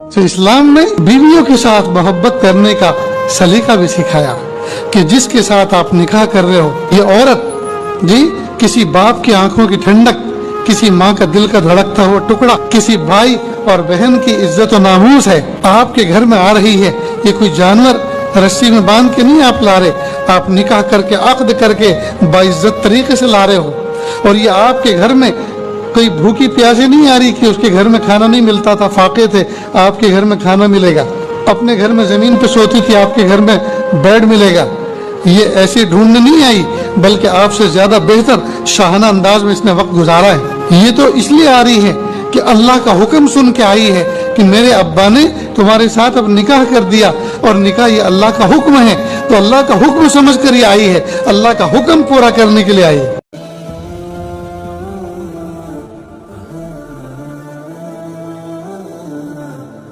تو اسلام نے بیویوں کے ساتھ محبت کرنے کا سلیقہ بھی سکھایا کہ جس کے ساتھ آپ نکاح کر رہے ہو یہ عورت جی کسی باپ کی آنکھوں کی ٹھنڈک، کسی ماں کا دل کا دھڑکتا ہوا ٹکڑا، کسی بھائی اور بہن کی عزت و ناموس ہے، آپ کے گھر میں آ رہی ہے۔ یہ کوئی جانور رسی میں باندھ کے نہیں آپ لا رہے، آپ نکاح کر کے عقد کر کے باعزت طریقے سے لا رہے ہو۔ اور یہ آپ کے گھر میں کوئی بھوکی پیاسے نہیں آ رہی کہ اس کے گھر میں کھانا نہیں ملتا تھا، فاقے تھے، آپ کے گھر میں کھانا ملے گا، اپنے گھر میں زمین پہ سوتی تھی، آپ کے گھر میں بیڈ ملے گا۔ یہ ایسے ڈھونڈنے نہیں آئی، بلکہ آپ سے زیادہ بہتر شاہانہ انداز میں اس نے وقت گزارا ہے۔ یہ تو اس لیے آ رہی ہے کہ اللہ کا حکم سن کے آئی ہے کہ میرے ابا نے تمہارے ساتھ اب نکاح کر دیا، اور نکاح یہ اللہ کا حکم ہے، تو اللہ کا حکم سمجھ کر یہ آئی ہے، اللہ کا حکم پورا کرنے کے لیے آئی ہے۔